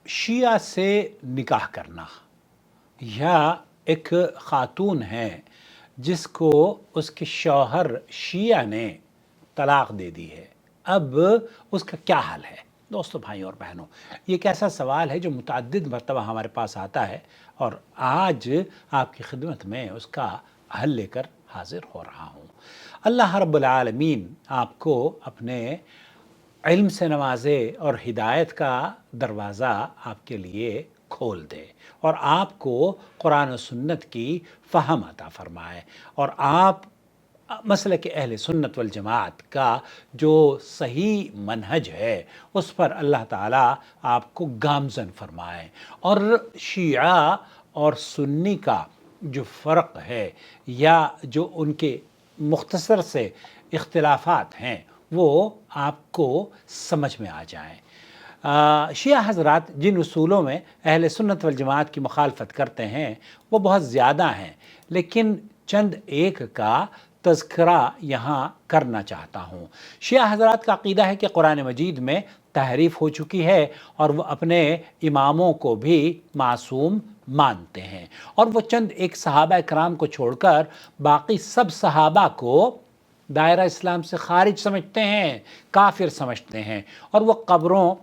شیعہ سے نکاح کرنا یا ایک خاتون ہے جس کو اس کے شوہر شیعہ نے طلاق دے دی ہے، اب اس کا کیا حل ہے؟ دوستو، بھائیوں اور بہنوں، یہ ایک ایسا سوال ہے جو متعدد مرتبہ ہمارے پاس آتا ہے، اور آج آپ کی خدمت میں اس کا حل لے کر حاضر ہو رہا ہوں۔ اللہ رب العالمین آپ کو اپنے علم سے نوازے اور ہدایت کا دروازہ آپ کے لیے کھول دے، اور آپ کو قرآن و سنت کی فہم عطا فرمائے، اور آپ مسلک اہل سنت والجماعت کا جو صحیح منہج ہے اس پر اللہ تعالیٰ آپ کو گامزن فرمائے، اور شیعہ اور سنی کا جو فرق ہے یا جو ان کے مختصر سے اختلافات ہیں وہ آپ کو سمجھ میں آ جائیں۔ شیعہ حضرات جن اصولوں میں اہل سنت والجماعت کی مخالفت کرتے ہیں وہ بہت زیادہ ہیں، لیکن چند ایک کا تذکرہ یہاں کرنا چاہتا ہوں۔ شیعہ حضرات کا عقیدہ ہے کہ قرآن مجید میں تحریف ہو چکی ہے، اور وہ اپنے اماموں کو بھی معصوم مانتے ہیں، اور وہ چند ایک صحابہ کرام کو چھوڑ کر باقی سب صحابہ کو دائرہ اسلام سے خارج سمجھتے ہیں، کافر سمجھتے ہیں، اور وہ قبروں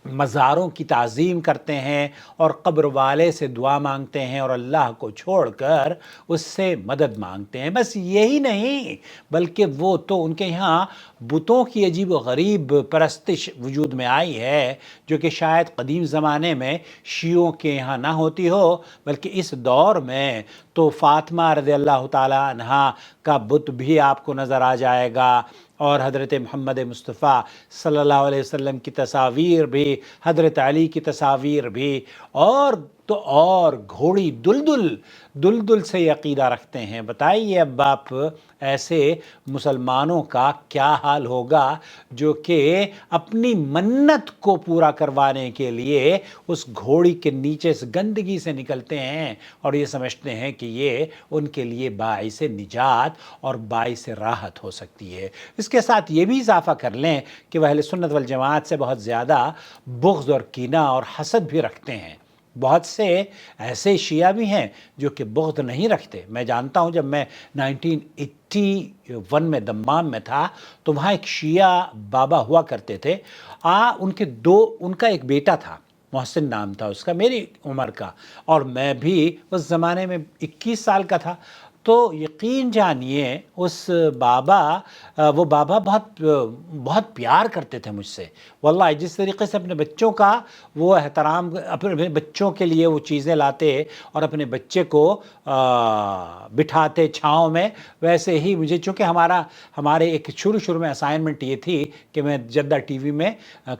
مزاروں کی تعظیم کرتے ہیں اور قبر والے سے دعا مانگتے ہیں اور اللہ کو چھوڑ کر اس سے مدد مانگتے ہیں۔ بس یہی نہیں، بلکہ وہ تو ان کے یہاں بتوں کی عجیب و غریب پرستش وجود میں آئی ہے، جو کہ شاید قدیم زمانے میں شیعوں کے یہاں نہ ہوتی ہو، بلکہ اس دور میں تو فاطمہ رضی اللہ تعالی عنہا کا بت بھی آپ کو نظر آ جائے گا، اور حضرت محمد مصطفیٰ صلی اللہ علیہ وسلم کی تصاویر بھی، حضرت علی کی تصاویر بھی، اور تو اور گھوڑی دلدل سے یہ عقیدہ رکھتے ہیں۔ بتائیے اب آپ ایسے مسلمانوں کا کیا حال ہوگا جو کہ اپنی منت کو پورا کروانے کے لیے اس گھوڑی کے نیچے سے گندگی سے نکلتے ہیں اور یہ سمجھتے ہیں کہ یہ ان کے لیے باعث نجات اور باعث راحت ہو سکتی ہے۔ اس کے ساتھ یہ بھی اضافہ کر لیں کہ وہ اہل سنت والجماعت سے بہت زیادہ بغض اور کینہ اور حسد بھی رکھتے ہیں۔ بہت سے ایسے شیعہ بھی ہیں جو کہ بغض نہیں رکھتے۔ میں جانتا ہوں، جب میں 1981 میں دمام میں تھا تو وہاں ایک شیعہ بابا ہوا کرتے تھے، ان کا ایک بیٹا تھا، محسن نام تھا اس کا، میری عمر کا، اور میں بھی اس زمانے میں 21 سال کا تھا۔ تو یقین جانیے وہ بابا بہت پیار کرتے تھے مجھ سے، واللہ جس طریقے سے اپنے بچوں کا وہ احترام، اپنے بچوں کے لیے وہ چیزیں لاتے اور اپنے بچے کو بٹھاتے چھاؤں میں، ویسے ہی مجھے، چونکہ ہمارے ایک شروع میں اسائنمنٹ یہ تھی کہ میں جدہ ٹی وی میں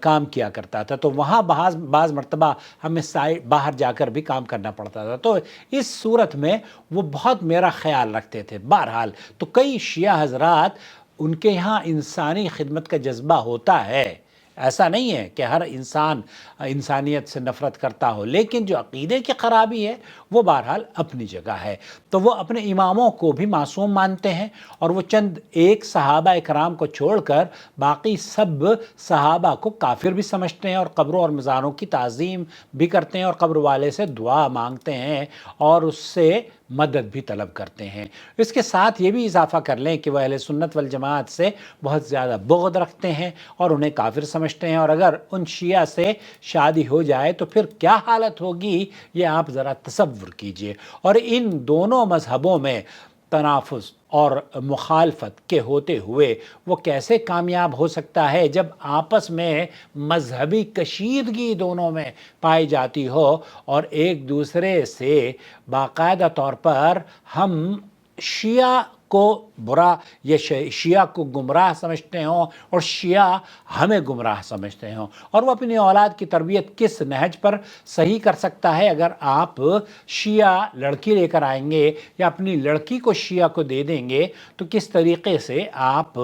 کام کیا کرتا تھا، تو وہاں بعض مرتبہ ہمیں باہر جا کر بھی کام کرنا پڑتا تھا، تو اس صورت میں وہ بہت میرا خیال رکھتے تھے۔ بہرحال تو کئی شیعہ حضرات، ان کے یہاں انسانی خدمت کا جذبہ ہوتا ہے، ایسا نہیں ہے کہ ہر انسان انسانیت سے نفرت کرتا ہو، لیکن جو عقیدے کی خرابی ہے وہ بہرحال اپنی جگہ ہے۔ تو وہ اپنے اماموں کو بھی معصوم مانتے ہیں، اور وہ چند ایک صحابہ اکرام کو چھوڑ کر باقی سب صحابہ کو کافر بھی سمجھتے ہیں، اور قبروں اور مزاروں کی تعظیم بھی کرتے ہیں، اور قبر والے سے دعا مانگتے ہیں اور اس سے مدد بھی طلب کرتے ہیں۔ اس کے ساتھ یہ بھی اضافہ کر لیں کہ وہ اہل سنت والجماعت سے بہت زیادہ بغض رکھتے ہیں اور انہیں کافر سمجھتے ہیں، اور اگر ان شیعہ سے شادی ہو جائے تو پھر کیا حالت ہوگی یہ آپ ذرا تصور کیجئے۔ اور ان دونوں مذہبوں میں تنافس اور مخالفت کے ہوتے ہوئے وہ کیسے کامیاب ہو سکتا ہے جب آپس میں مذہبی کشیدگی دونوں میں پائی جاتی ہو، اور ایک دوسرے سے باقاعدہ طور پر ہم شیعہ کو برا یا شیعہ کو گمراہ سمجھتے ہوں اور شیعہ ہمیں گمراہ سمجھتے ہوں، اور وہ اپنی اولاد کی تربیت کس نہج پر صحیح کر سکتا ہے؟ اگر آپ شیعہ لڑکی لے کر آئیں گے یا اپنی لڑکی کو شیعہ کو دے دیں گے تو کس طریقے سے آپ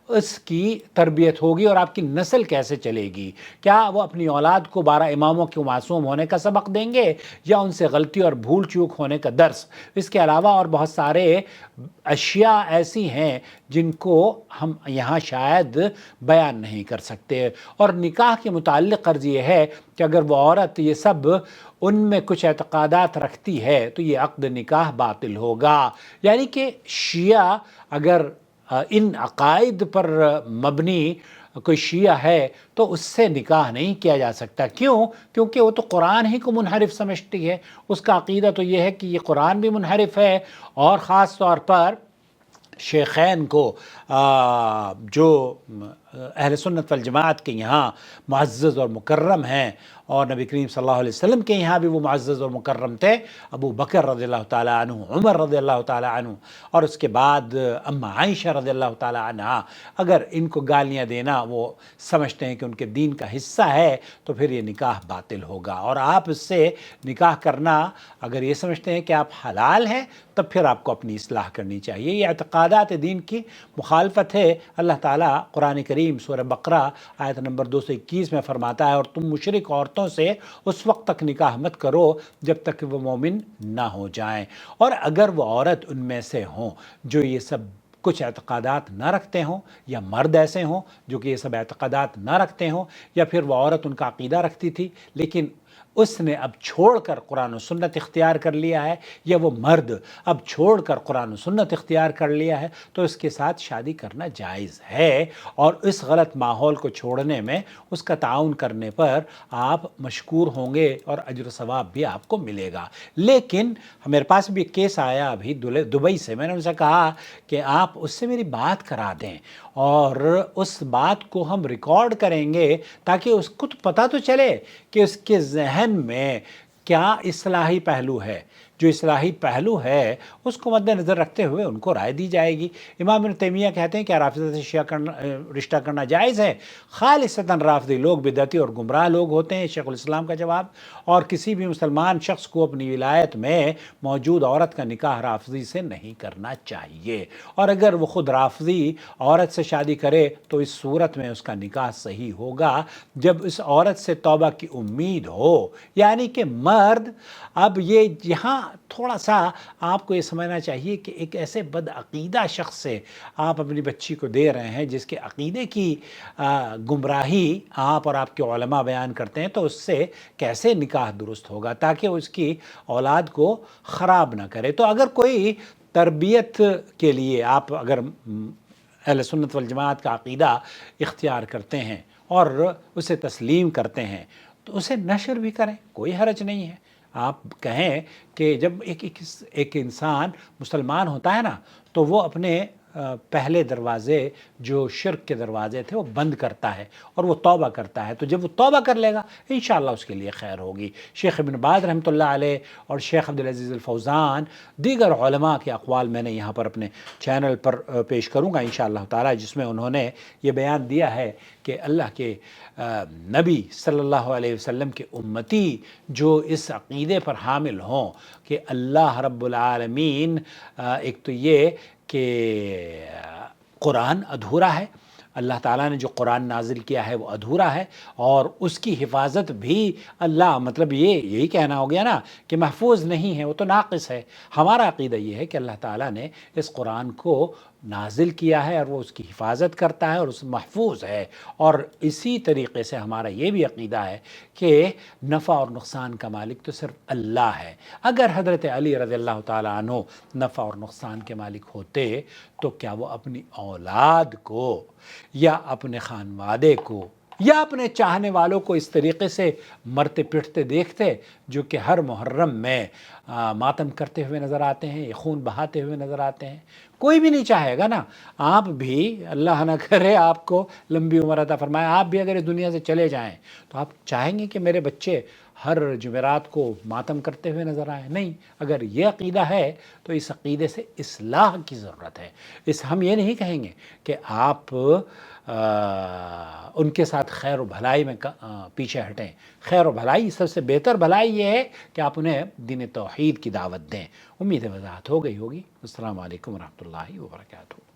اس کی تربیت ہوگی اور آپ کی نسل کیسے چلے گی؟ کیا وہ اپنی اولاد کو 12 اماموں کے معصوم ہونے کا سبق دیں گے یا ان سے غلطی اور بھول چوک ہونے کا درس؟ اس کے علاوہ اور بہت سارے اشیاء ایسی ہیں جن کو ہم یہاں شاید بیان نہیں کر سکتے، اور نکاح کے متعلق عرض یہ ہے کہ اگر وہ عورت یہ سب ان میں کچھ اعتقادات رکھتی ہے تو یہ عقد نکاح باطل ہوگا۔ یعنی کہ شیعہ اگر ان عقائد پر مبنی کوئی شیعہ ہے تو اس سے نکاح نہیں کیا جا سکتا۔ کیوں؟ کیونکہ وہ تو قرآن ہی کو منحرف سمجھتی ہے، اس کا عقیدہ تو یہ ہے کہ یہ قرآن بھی منحرف ہے، اور خاص طور پر شیخین کو جو اہل سنت والجماعت کے یہاں معزز اور مکرم ہیں، اور نبی کریم صلی اللہ علیہ وسلم کے یہاں بھی وہ معزز اور مکرم تھے، ابو بکر رضی اللہ تعالیٰ عنہ، عمر رضی اللہ تعالیٰ عنہ، اور اس کے بعد اماں عائشہ رضی اللہ تعالیٰ عنہ، اگر ان کو گالیاں دینا وہ سمجھتے ہیں کہ ان کے دین کا حصہ ہے تو پھر یہ نکاح باطل ہوگا، اور آپ اس سے نکاح کرنا اگر یہ سمجھتے ہیں کہ آپ حلال ہیں تب پھر آپ کو اپنی اصلاح کرنی چاہیے۔ یہ اعتقادات دین کی مخالفت ہے۔ اللہ تعالیٰ قرآن کریم سورہ بقرہ آیت نمبر 221 میں فرماتا ہے، اور تم مشرک عورتوں سے اس وقت تک نکاح مت کرو جب تک کہ وہ مومن نہ ہو جائیں۔ اور اگر وہ عورت ان میں سے ہوں جو یہ سب کچھ اعتقادات نہ رکھتے ہوں، یا مرد ایسے ہوں جو کہ یہ سب اعتقادات نہ رکھتے ہوں، یا پھر وہ عورت ان کا عقیدہ رکھتی تھی لیکن اس نے اب چھوڑ کر قرآن و سنت اختیار کر لیا ہے، یا وہ مرد اب چھوڑ کر قرآن و سنت اختیار کر لیا ہے، تو اس کے ساتھ شادی کرنا جائز ہے، اور اس غلط ماحول کو چھوڑنے میں اس کا تعاون کرنے پر آپ مشکور ہوں گے اور اجر و ثواب بھی آپ کو ملے گا۔ لیکن میرے پاس بھی ایک کیس آیا ابھی دبئی سے، میں نے ان سے کہا کہ آپ اس سے میری بات کرا دیں اور اس بات کو ہم ریکارڈ کریں گے تاکہ اس کو تو پتہ تو چلے کہ اس کے ذہن میں کیا اصلاحی پہلو ہے۔ جو اصلاحی پہلو ہے اس کو مد نظر رکھتے ہوئے ان کو رائے دی جائے گی۔ امام ابن تیمیہ کہتے ہیں کہ رافضہ سے شیعہ رشتہ کرنا جائز ہے، خالصتاً رافضی لوگ بدعتی اور گمراہ لوگ ہوتے ہیں۔ شیخ الاسلام کا جواب، اور کسی بھی مسلمان شخص کو اپنی ولایت میں موجود عورت کا نکاح رافضی سے نہیں کرنا چاہیے، اور اگر وہ خود رافضی عورت سے شادی کرے تو اس صورت میں اس کا نکاح صحیح ہوگا جب اس عورت سے توبہ کی امید ہو۔ یعنی کہ مرد، اب یہ یہاں تھوڑا سا آپ کو یہ سمجھنا چاہیے کہ ایک ایسے بدعقیدہ شخص سے آپ اپنی بچی کو دے رہے ہیں جس کے عقیدے کی گمراہی آپ اور آپ کے علماء بیان کرتے ہیں، تو اس سے کیسے نکاح درست ہوگا تاکہ اس کی اولاد کو خراب نہ کرے۔ تو اگر کوئی تربیت کے لیے آپ اگر اہل سنت والجماعت کا عقیدہ اختیار کرتے ہیں اور اسے تسلیم کرتے ہیں تو اسے نشر بھی کریں، کوئی حرج نہیں ہے۔ آپ کہیں کہ جب ایک انسان مسلمان ہوتا ہے نا تو وہ اپنے پہلے دروازے جو شرک کے دروازے تھے وہ بند کرتا ہے اور وہ توبہ کرتا ہے، تو جب وہ توبہ کر لے گا انشاءاللہ اس کے لیے خیر ہوگی۔ شیخ ابن باز رحمۃ اللہ علیہ اور شیخ عبدالعزیز الفوزان، دیگر علماء کے اقوال میں نے یہاں پر اپنے چینل پر پیش کروں گا انشاءاللہ تعالی، جس میں انہوں نے یہ بیان دیا ہے کہ اللہ کے نبی صلی اللہ علیہ وسلم کے امتی جو اس عقیدے پر حامل ہوں کہ اللہ رب العالمین، ایک تو یہ کہ قرآن ادھورا ہے، اللہ تعالیٰ نے جو قرآن نازل کیا ہے وہ ادھورا ہے، اور اس کی حفاظت بھی اللہ، مطلب یہی کہنا ہو گیا نا کہ محفوظ نہیں ہے، وہ تو ناقص ہے۔ ہمارا عقیدہ یہ ہے کہ اللہ تعالیٰ نے اس قرآن کو نازل کیا ہے اور وہ اس کی حفاظت کرتا ہے اور اس محفوظ ہے، اور اسی طریقے سے ہمارا یہ بھی عقیدہ ہے کہ نفع اور نقصان کا مالک تو صرف اللہ ہے۔ اگر حضرت علی رضی اللہ تعالیٰ عنہ نفع اور نقصان کے مالک ہوتے تو کیا وہ اپنی اولاد کو یا اپنے خانوادے کو یا اپنے چاہنے والوں کو اس طریقے سے مرتے پٹتے دیکھتے جو کہ ہر محرم میں ماتم کرتے ہوئے نظر آتے ہیں، خون بہاتے ہوئے نظر آتے ہیں؟ کوئی بھی نہیں چاہے گا نا۔ آپ بھی، اللہ نہ کرے آپ کو لمبی عمر عطا فرمائے، آپ بھی اگر اس دنیا سے چلے جائیں تو آپ چاہیں گے کہ میرے بچے ہر جمعرات کو ماتم کرتے ہوئے نظر آئیں؟ نہیں۔ اگر یہ عقیدہ ہے تو اس عقیدے سے اصلاح کی ضرورت ہے۔ ہم یہ نہیں کہیں گے کہ آپ ان کے ساتھ خیر و بھلائی میں پیچھے ہٹیں۔ خیر و بھلائی، سب سے بہتر بھلائی یہ ہے کہ آپ انہیں دین توحید کی دعوت دیں۔ امید ہے وضاحت ہو گئی ہوگی۔ السلام علیکم ورحمۃ اللہ وبرکاتہ۔